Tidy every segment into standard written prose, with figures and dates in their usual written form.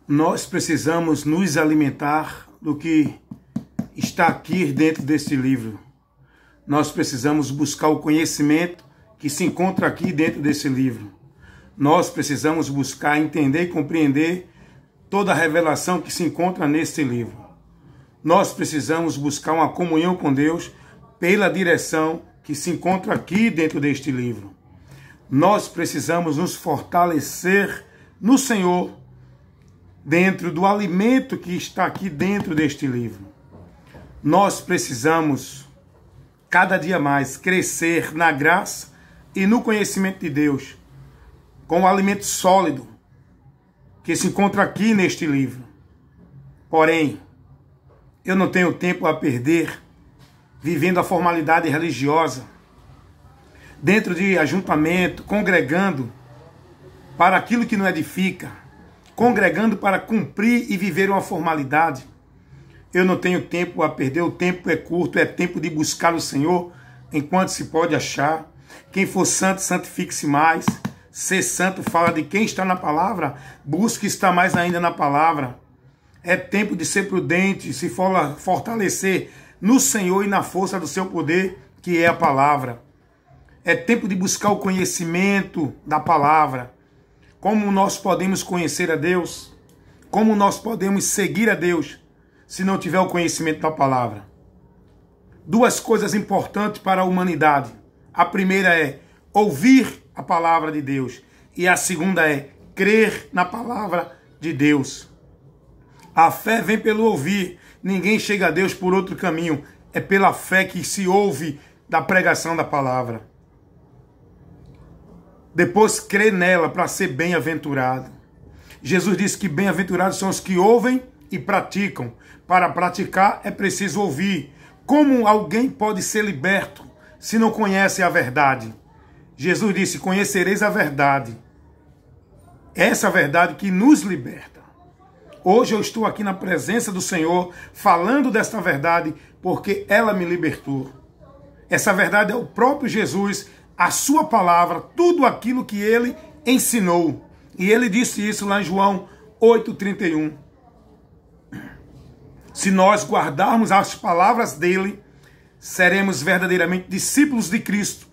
Nós precisamos nos alimentar do que está aqui dentro deste livro. Nós precisamos buscar o conhecimento que se encontra aqui dentro desse livro. Nós precisamos buscar entender e compreender toda a revelação que se encontra neste livro. Nós precisamos buscar uma comunhão com Deus pela direção que se encontra aqui dentro deste livro. Nós precisamos nos fortalecer no Senhor dentro do alimento que está aqui dentro deste livro. Nós precisamos cada dia mais crescer na graça e no conhecimento de Deus, com o alimento sólido que se encontra aqui neste livro. Porém, eu não tenho tempo a perder vivendo a formalidade religiosa, dentro de ajuntamento, congregando para aquilo que não edifica, congregando para cumprir e viver uma formalidade. Eu não tenho tempo a perder, o tempo é curto, é tempo de buscar o Senhor enquanto se pode achar. Quem for santo, santifique-se mais. Ser santo fala de quem está na palavra, busque estar mais ainda na palavra. É tempo de ser prudente, se fortalecer no Senhor e na força do seu poder, que é a palavra. É tempo de buscar o conhecimento da palavra. Como nós podemos conhecer a Deus? Como nós podemos seguir a Deus se não tiver o conhecimento da palavra? Duas coisas importantes para a humanidade. A primeira é ouvir a palavra de Deus. E a segunda é crer na palavra de Deus. A fé vem pelo ouvir. Ninguém chega a Deus por outro caminho. É pela fé que se ouve da pregação da palavra. Depois crer nela para ser bem-aventurado. Jesus disse que bem-aventurados são os que ouvem e praticam. Para praticar é preciso ouvir. Como alguém pode ser liberto se não conhece a verdade? Jesus disse, conhecereis a verdade. Essa verdade que nos liberta. Hoje eu estou aqui na presença do Senhor, falando desta verdade, porque ela me libertou. Essa verdade é o próprio Jesus, a sua palavra, tudo aquilo que ele ensinou. E ele disse isso lá em João 8,31. Se nós guardarmos as palavras dele, seremos verdadeiramente discípulos de Cristo,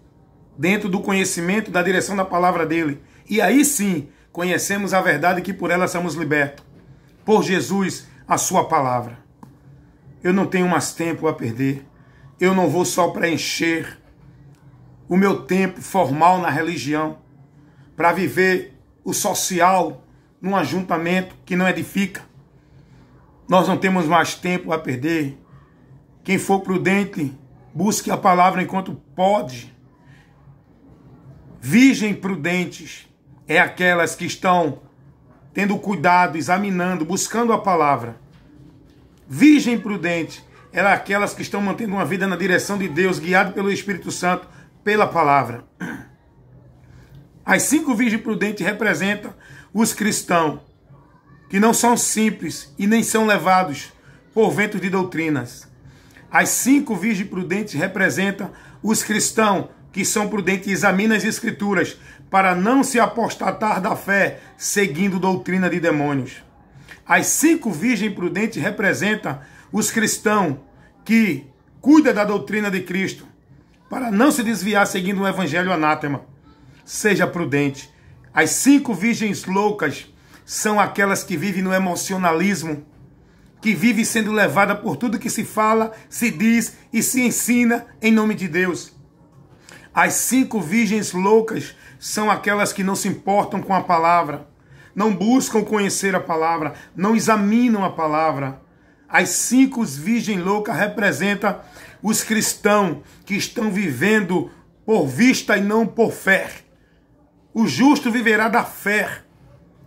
dentro do conhecimento, da direção da palavra dele. E aí sim, conhecemos a verdade que por ela somos libertos. Por Jesus, a sua palavra. Eu não tenho mais tempo a perder. Eu não vou só preencher o meu tempo formal na religião, para viver o social num ajuntamento que não edifica. Nós não temos mais tempo a perder. Quem for prudente, busque a palavra enquanto pode. Virgem prudentes é aquelas que estão tendo cuidado, examinando, buscando a palavra. Virgem prudente é aquelas que estão mantendo uma vida na direção de Deus, guiado pelo Espírito Santo, pela palavra. As 5 virgens prudentes representam os cristãos, que não são simples e nem são levados por ventos de doutrinas. As 5 virgens prudentes representam os cristãos que são prudentes e examinam as escrituras para não se apostatar da fé seguindo doutrina de demônios. As 5 virgens prudentes representam os cristãos que cuidam da doutrina de Cristo para não se desviar seguindo um evangelho anátema. Seja prudente. As 5 virgens loucas são aquelas que vivem no emocionalismo, que vivem sendo levada por tudo que se fala, se diz e se ensina em nome de Deus. As 5 virgens loucas são aquelas que não se importam com a palavra, não buscam conhecer a palavra, não examinam a palavra. As 5 virgens loucas representam os cristãos que estão vivendo por vista e não por fé. O justo viverá da fé.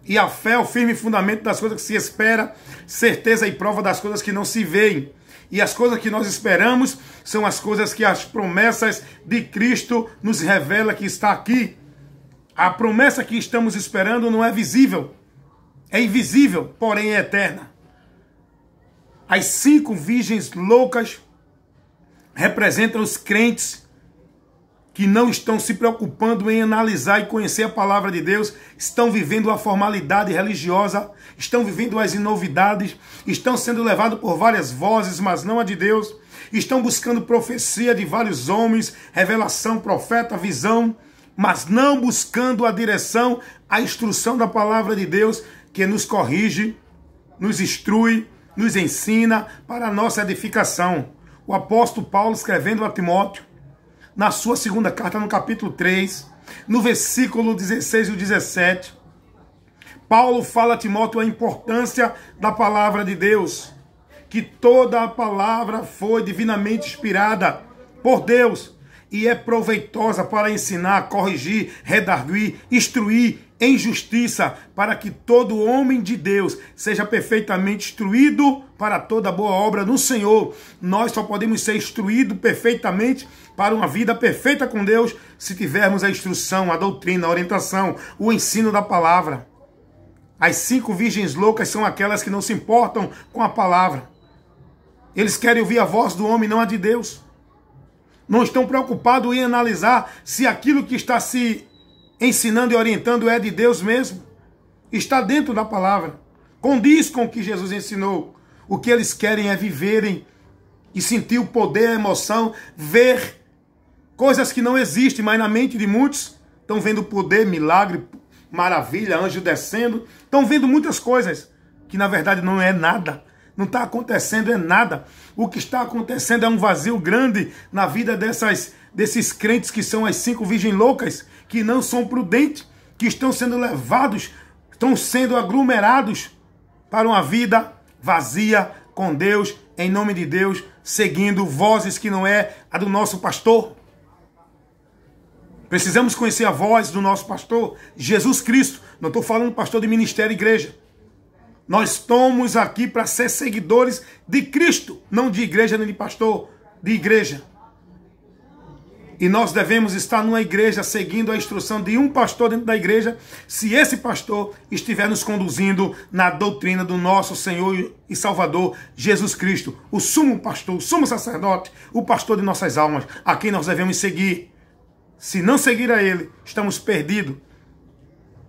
E a fé é o firme fundamento das coisas que se espera, certeza e prova das coisas que não se veem. E as coisas que nós esperamos são as coisas que as promessas de Cristo nos revela que está aqui. A promessa que estamos esperando não é visível. É invisível, porém é eterna. As 5 virgens loucas representam os crentes que não estão se preocupando em analisar e conhecer a palavra de Deus, estão vivendo a formalidade religiosa, estão vivendo as inovidades, estão sendo levados por várias vozes, mas não a de Deus, estão buscando profecia de vários homens, revelação, profeta, visão, mas não buscando a direção, a instrução da palavra de Deus, que nos corrige, nos instrui, nos ensina para a nossa edificação. O apóstolo Paulo, escrevendo a Timóteo, na sua segunda carta, no capítulo 3, no versículo 16 e 17, Paulo fala a Timóteo a importância da palavra de Deus, que toda a palavra foi divinamente inspirada por Deus e é proveitosa para ensinar, corrigir, redarguir, instruir em justiça, para que todo homem de Deus seja perfeitamente instruído para toda boa obra no Senhor. Nós só podemos ser instruídos perfeitamente para uma vida perfeita com Deus se tivermos a instrução, a doutrina, a orientação, o ensino da palavra. As 5 virgens loucas são aquelas que não se importam com a palavra. Eles querem ouvir a voz do homem, não a de Deus. Não estão preocupados em analisar se aquilo que está se ensinando e orientando é de Deus mesmo. Está dentro da palavra. Condiz com o que Jesus ensinou. O que eles querem é viverem e sentir o poder, a emoção, ver coisas que não existem, mas na mente de muitos estão vendo poder, milagre, maravilha, anjo descendo. Estão vendo muitas coisas que na verdade não é nada. Não está acontecendo é nada. O que está acontecendo é um vazio grande na vida desses crentes que são as 5 virgens loucas, que não são prudentes, que estão sendo levados, estão sendo aglomerados para uma vida vazia com Deus, em nome de Deus, seguindo vozes que não é a do nosso pastor. Precisamos conhecer a voz do nosso pastor, Jesus Cristo. Não estou falando pastor de ministério e igreja. Nós estamos aqui para ser seguidores de Cristo, não de igreja nem de pastor, de igreja. E nós devemos estar numa igreja seguindo a instrução de um pastor dentro da igreja, se esse pastor estiver nos conduzindo na doutrina do nosso Senhor e Salvador Jesus Cristo, o sumo pastor, o sumo sacerdote, o pastor de nossas almas, a quem nós devemos seguir. Se não seguir a ele, estamos perdidos,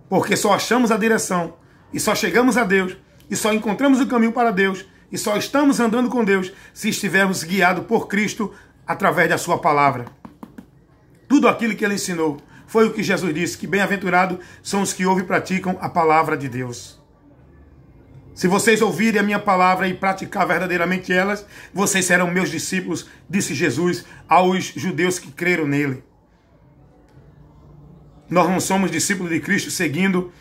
porque só achamos a direção e só chegamos a Deus e só encontramos o caminho para Deus e só estamos andando com Deus se estivermos guiados por Cristo através da sua palavra. Tudo aquilo que ele ensinou foi o que Jesus disse, que bem-aventurados são os que ouvem e praticam a palavra de Deus. Se vocês ouvirem a minha palavra e praticar verdadeiramente elas, vocês serão meus discípulos, disse Jesus aos judeus que creram nele. Nós não somos discípulos de Cristo seguindo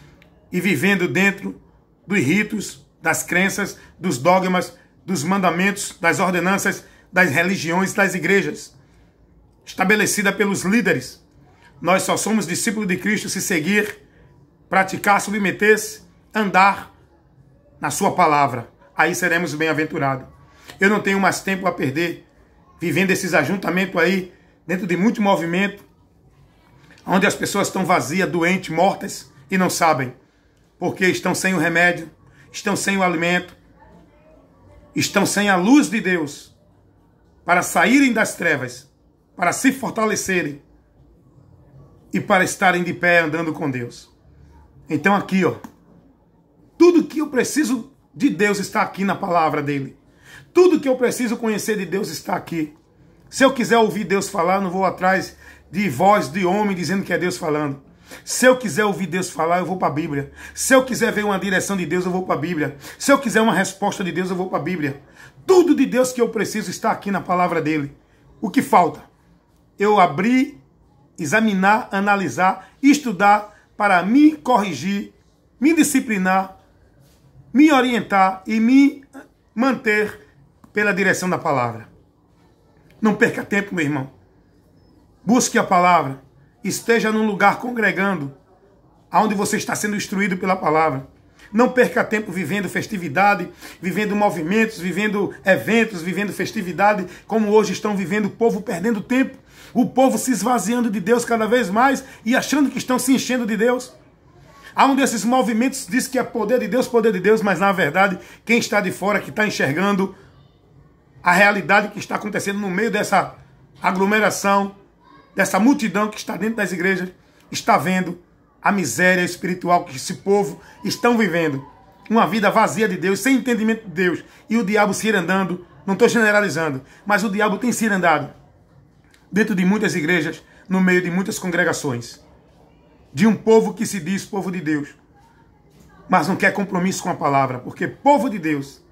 e vivendo dentro dos ritos, das crenças, dos dogmas, dos mandamentos, das ordenanças, das religiões, das igrejas estabelecida pelos líderes. Nós só somos discípulos de Cristo se seguir, praticar, submeter-se, andar na sua palavra. Aí seremos bem-aventurados. Eu não tenho mais tempo a perder vivendo esses ajuntamentos aí, dentro de muito movimento, onde as pessoas estão vazias, doentes, mortas e não sabem, porque estão sem o remédio, estão sem o alimento, estão sem a luz de Deus para saírem das trevas, para se fortalecerem e para estarem de pé andando com Deus. Então aqui, ó, tudo que eu preciso de Deus está aqui na palavra dele. Tudo que eu preciso conhecer de Deus está aqui. Se eu quiser ouvir Deus falar, eu não vou atrás de voz de homem dizendo que é Deus falando. Se eu quiser ouvir Deus falar, eu vou para a Bíblia. Se eu quiser ver uma direção de Deus, eu vou para a Bíblia. Se eu quiser uma resposta de Deus, eu vou para a Bíblia. Tudo de Deus que eu preciso está aqui na palavra dele. O que falta? Eu abrir, examinar, analisar, estudar para me corrigir, me disciplinar, me orientar e me manter pela direção da palavra. Não perca tempo, meu irmão. Busque a palavra. Esteja num lugar congregando, onde você está sendo instruído pela palavra. Não perca tempo vivendo festividade, vivendo movimentos, vivendo eventos, vivendo festividade, como hoje estão vivendo o povo perdendo tempo. O povo se esvaziando de Deus cada vez mais e achando que estão se enchendo de Deus. Há um desses movimentos diz que é poder de Deus, mas na verdade quem está de fora que está enxergando a realidade que está acontecendo no meio dessa aglomeração dessa multidão que está dentro das igrejas, está vendo a miséria espiritual que esse povo estão vivendo. Uma vida vazia de Deus, sem entendimento de Deus. E o diabo se ir andando, não estou generalizando, mas o diabo tem se ir andado dentro de muitas igrejas, no meio de muitas congregações. De um povo que se diz povo de Deus, mas não quer compromisso com a palavra, porque povo de Deus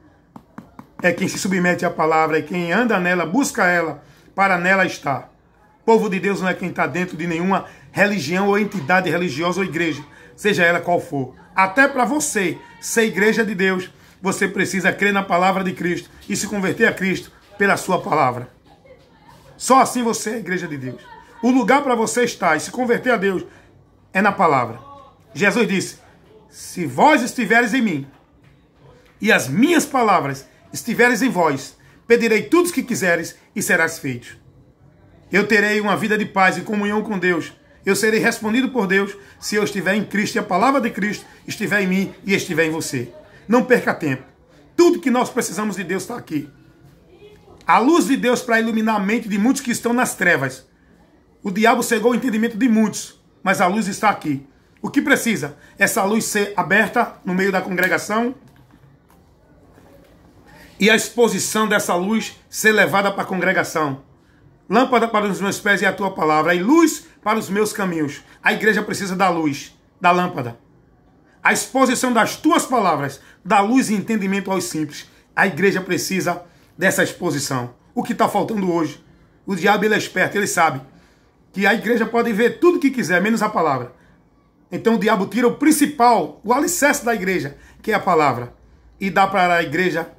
é quem se submete à palavra, é quem anda nela, busca ela, para nela estar. Povo de Deus não é quem está dentro de nenhuma religião ou entidade religiosa ou igreja, seja ela qual for. Até para você ser igreja de Deus, você precisa crer na palavra de Cristo e se converter a Cristo pela sua palavra. Só assim você é a igreja de Deus. O lugar para você estar e se converter a Deus é na palavra. Jesus disse: se vós estiveres em mim e as minhas palavras estiveres em vós, pedirei tudo o que quiseres e serás feito. Eu terei uma vida de paz e comunhão com Deus. Eu serei respondido por Deus se eu estiver em Cristo e a palavra de Cristo estiver em mim e estiver em você. Não perca tempo. Tudo que nós precisamos de Deus está aqui. A luz de Deus para iluminar a mente de muitos que estão nas trevas. O diabo cegou o entendimento de muitos, mas a luz está aqui. O que precisa? Essa luz ser aberta no meio da congregação e a exposição dessa luz ser levada para a congregação. Lâmpada para os meus pés e a tua palavra, e luz para os meus caminhos. A igreja precisa da luz, da lâmpada. A exposição das tuas palavras, da luz e entendimento aos simples. A igreja precisa dessa exposição. O que está faltando hoje? O diabo, ele é esperto, ele sabe que a igreja pode ver tudo o que quiser, menos a palavra. Então o diabo tira o principal, o alicerce da igreja, que é a palavra, e dá para a igreja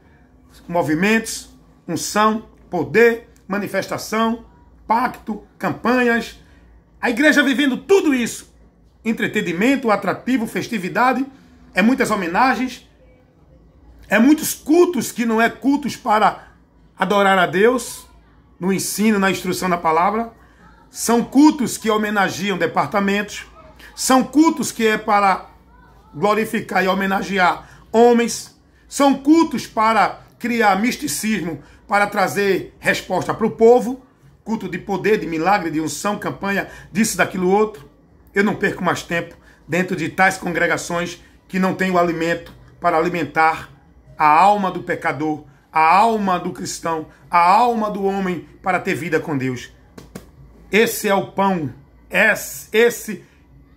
movimentos, unção, poder, manifestação, pacto, campanhas. A igreja vivendo tudo isso. Entretenimento, atrativo, festividade. É muitas homenagens. É muitos cultos que não é cultos para adorar a Deus. No ensino, na instrução da palavra. São cultos que homenageiam departamentos. São cultos que é para glorificar e homenagear homens. São cultos para criar misticismo, para trazer resposta para o povo. Culto de poder, de milagre, de unção, campanha, disso, daquilo, outro. Eu não perco mais tempo dentro de tais congregações que não têm o alimento para alimentar a alma do pecador, a alma do cristão, a alma do homem para ter vida com Deus. Esse é o pão, esse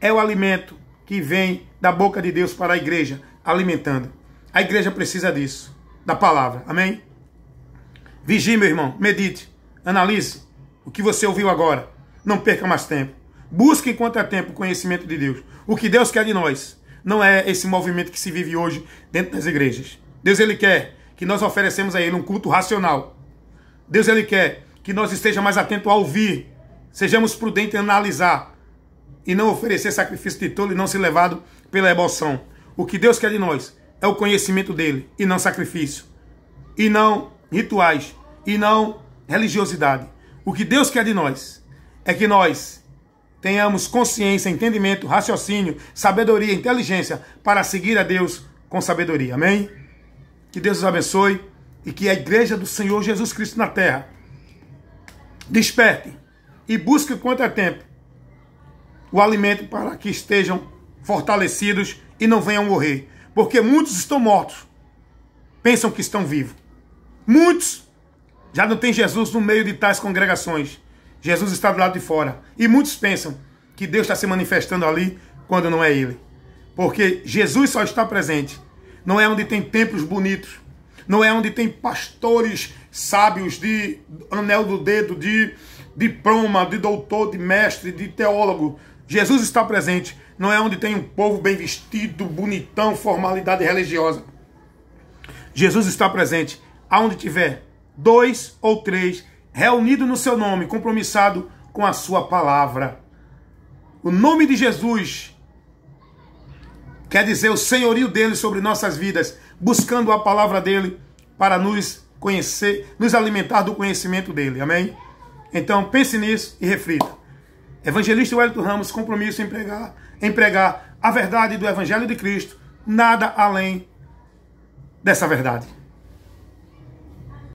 é o alimento que vem da boca de Deus para a igreja, alimentando. A igreja precisa disso, da palavra, amém? Vigie, meu irmão, medite, analise o que você ouviu agora. Não perca mais tempo. Busque enquanto é tempo o conhecimento de Deus. O que Deus quer de nós não é esse movimento que se vive hoje dentro das igrejas. Deus, ele quer que nós oferecemos a ele um culto racional. Deus, ele quer que nós estejamos mais atentos a ouvir, sejamos prudentes em analisar e não oferecer sacrifício de tolo e não ser levado pela emoção. O que Deus quer de nós é o conhecimento dele e não sacrifício, e não rituais, e não religiosidade. O que Deus quer de nós é que nós tenhamos consciência, entendimento, raciocínio, sabedoria, inteligência para seguir a Deus com sabedoria. Amém? Que Deus os abençoe e que a igreja do Senhor Jesus Cristo na terra desperte e busque quanto é tempo o alimento para que estejam fortalecidos e não venham morrer. Porque muitos estão mortos, pensam que estão vivos. Muitos já não tem Jesus no meio de tais congregações. Jesus está do lado de fora. E muitos pensam que Deus está se manifestando ali quando não é Ele. Porque Jesus só está presente. Não é onde tem templos bonitos. Não é onde tem pastores sábios de anel do dedo, de diploma, de doutor, de mestre, de teólogo. Jesus está presente. Não é onde tem um povo bem vestido, bonitão, formalidade religiosa. Jesus está presente aonde tiver 2 ou 3 reunidos no seu nome, compromissado com a sua palavra. O nome de Jesus quer dizer o senhorio dele sobre nossas vidas, buscando a palavra dele para nos conhecer, nos alimentar do conhecimento dele. Amém? Então pense nisso e reflita. Evangelista Wellington Ramos, compromisso em pregar a verdade do Evangelho de Cristo, nada além dessa verdade.